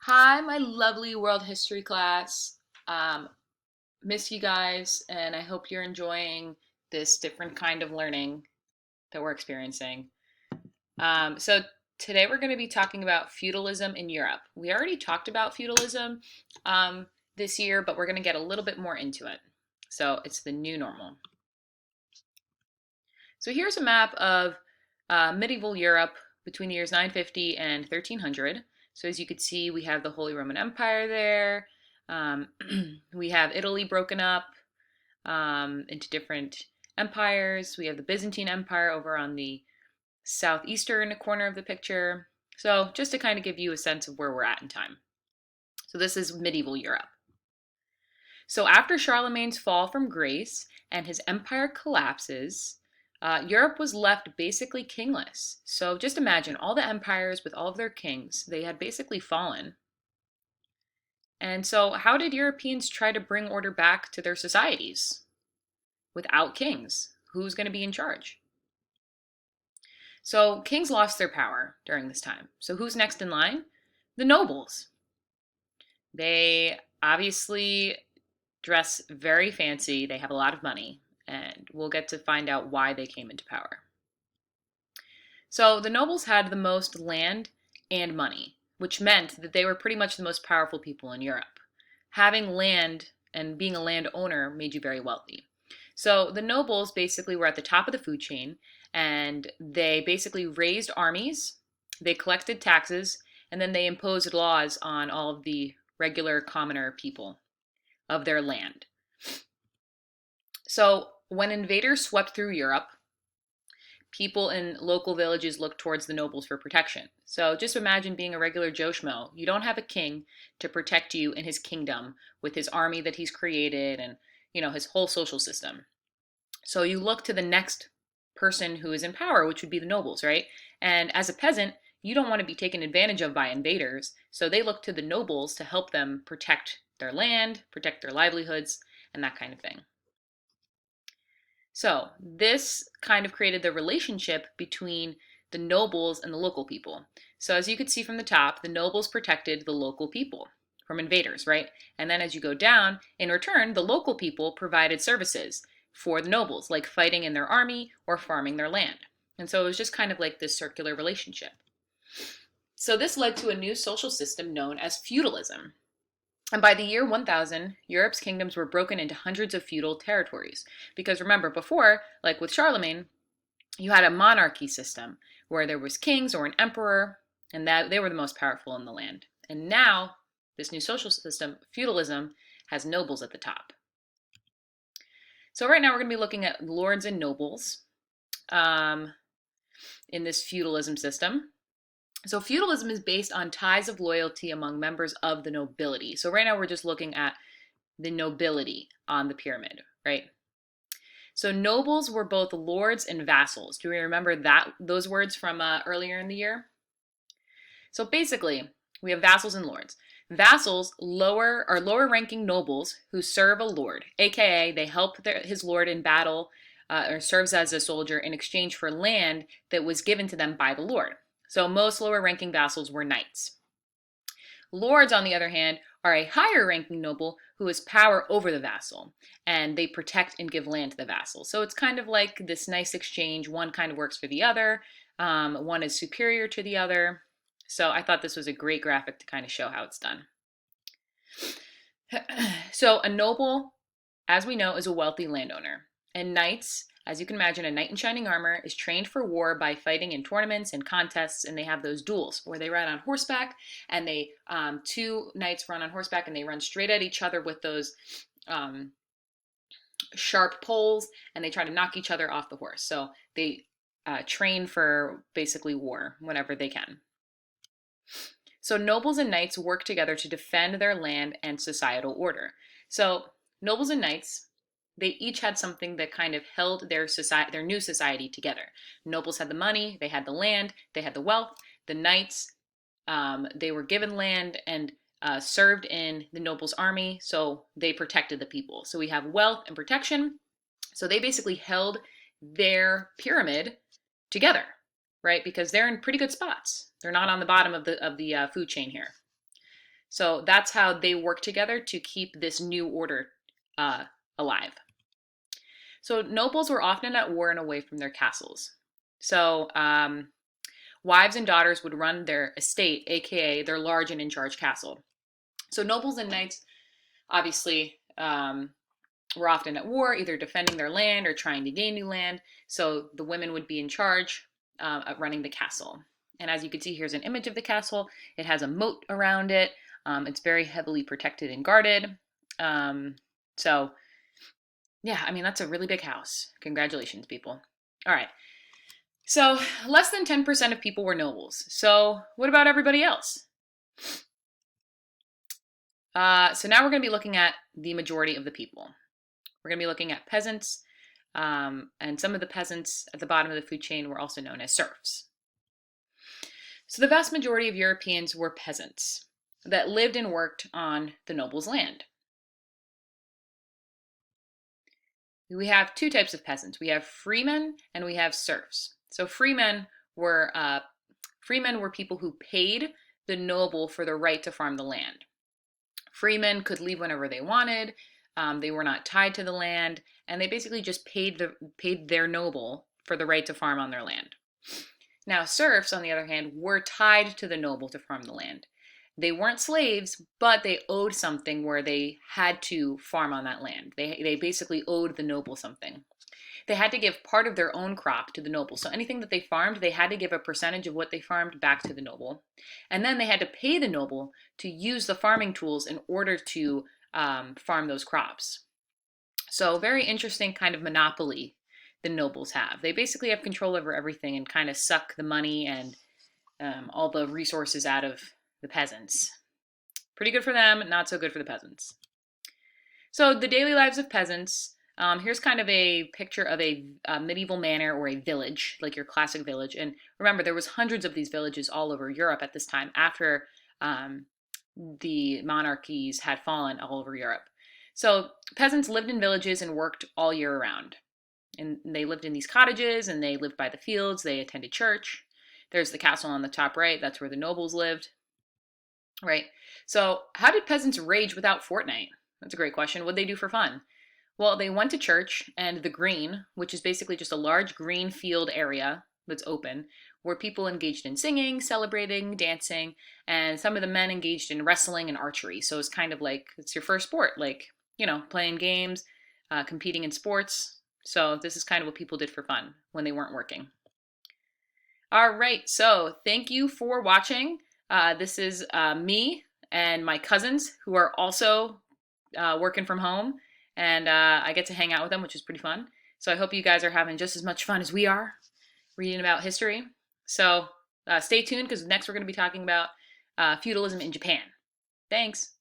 Hi, my lovely world history class. Um, miss you guys, and I hope you're enjoying this different kind of learning that we're experiencing. So, today we're going to be talking about feudalism in Europe. We already talked about feudalism this year, but we're going to get a little bit more into it. So, it's the new normal. So, here's a map of medieval Europe between the years 950 and 1300. So as you can see, we have the Holy Roman Empire there. Um, we have Italy broken up into different empires. We have the Byzantine Empire over on the southeastern corner of the picture. So just to kind of give you a sense of where we're at in time. So this is medieval Europe. So after Charlemagne's fall from grace and his empire collapses, Europe was left basically kingless. So just imagine all the empires with all of their kings, they had basically fallen. And so, how did Europeans try to bring order back to their societies? Without kings, who's going to be in charge? So, kings lost their power during this time. So, who's next in line? The nobles. They obviously dress very fancy, they have a lot of money, and we'll get to find out why they came into power. So the nobles had the most land and money, which meant that they were pretty much the most powerful people in Europe. Having land and being a landowner made you very wealthy. So the nobles basically were at the top of the food chain, and they basically raised armies, they collected taxes, and then they imposed laws on all of the regular commoner people of their land. So when invaders swept through Europe, people in local villages looked towards the nobles for protection. So just imagine being a regular Joe Schmo. You don't have a king to protect you in his kingdom with his army that he's created and, his whole social system. So you look to the next person who is in power, which would be the nobles, right? And as a peasant, you don't want to be taken advantage of by invaders. So they look to the nobles to help them protect their land, protect their livelihoods, and that kind of thing. So this kind of created the relationship between the nobles and the local people. So as you could see from the top, the nobles protected the local people from invaders, right? And then as you go down, in return, the local people provided services for the nobles, like fighting in their army or farming their land. And so it was just kind of like this circular relationship. So this led to a new social system known as feudalism. And by the year 1000, Europe's kingdoms were broken into hundreds of feudal territories. Because remember, before, like with Charlemagne, you had a monarchy system where there was kings or an emperor, and that they were the most powerful in the land. And now, this new social system, feudalism, has nobles at the top. So right now we're going to be looking at lords and nobles in this feudalism system. So feudalism is based on ties of loyalty among members of the nobility. So right now we're just looking at the nobility on the pyramid, right? So nobles were both lords and vassals. Do we remember those words from earlier in the year? So basically, we have vassals and lords. Vassals are lower ranking nobles who serve a lord, aka they help his lord in battle or serves as a soldier in exchange for land that was given to them by the lord. So most lower ranking vassals were knights. Lords, on the other hand, are a higher ranking noble who has power over the vassal, and they protect and give land to the vassal. So it's kind of like this nice exchange. One kind of works for the other, one is superior to the other. So I thought this was a great graphic to kind of show how it's done. So a noble, as we know, is a wealthy landowner. And knights, as you can imagine, a knight in shining armor is trained for war by fighting in tournaments and contests, and they have those duels where they ride on horseback, and they two knights run on horseback, and they run straight at each other with those sharp poles, and they try to knock each other off the horse. So they train for basically war whenever they can. So nobles and knights work together to defend their land and societal order. So nobles and knights, they each had something that kind of held their new society together. Nobles had the money, they had the land, they had the wealth. The knights, they were given land and served in the nobles' army, so they protected the people. So we have wealth and protection. So they basically held their pyramid together, right? Because they're in pretty good spots. They're not on the bottom of the food chain here. So that's how they work together to keep this new order alive. So nobles were often at war and away from their castles. So wives and daughters would run their estate, aka their large and in charge castle. So nobles and knights obviously were often at war, either defending their land or trying to gain new land. So the women would be in charge of running the castle. And as you can see, here's an image of the castle. It has a moat around it. It's very heavily protected and guarded. So, yeah, I mean, that's a really big house. Congratulations, people. All right. So, less than 10% of people were nobles. So, what about everybody else? So now we're going to be looking at the majority of the people. We're going to be looking at peasants, and some of the peasants at the bottom of the food chain were also known as serfs. So the vast majority of Europeans were peasants that lived and worked on the noble's land. We have two types of peasants. We have freemen and we have serfs. So freemen were people who paid the noble for the right to farm the land. Freemen could leave whenever they wanted. They were not tied to the land, and they basically just paid their noble for the right to farm on their land. Now, serfs, on the other hand, were tied to the noble to farm the land. They weren't slaves, but they owed something where they had to farm on that land. They basically owed the noble something. They had to give part of their own crop to the noble. So anything that they farmed, they had to give a percentage of what they farmed back to the noble. And then they had to pay the noble to use the farming tools in order to farm those crops. So very interesting kind of monopoly the nobles have. They basically have control over everything and kind of suck the money and all the resources out of the peasants. Pretty good for them, not so good for the peasants. So the daily lives of peasants. Here's kind of a picture of a medieval manor or a village, like your classic village. And remember, there was hundreds of these villages all over Europe at this time after the monarchies had fallen all over Europe. So peasants lived in villages and worked all year round. And they lived in these cottages and they lived by the fields. They attended church. There's the castle on the top right. That's where the nobles lived. Right. So how did peasants rage without Fortnite? That's a great question. What did they do for fun? Well, they went to church, and the green, which is basically just a large green field area that's open, where people engaged in singing, celebrating, dancing, and some of the men engaged in wrestling and archery. So it's kind of like it's your first sport, like, playing games, competing in sports. So this is kind of what people did for fun when they weren't working. All right, so thank you for watching. This is me and my cousins who are also working from home, and I get to hang out with them, which is pretty fun. So I hope you guys are having just as much fun as we are reading about history. So stay tuned, because next we're going to be talking about feudalism in Japan. Thanks.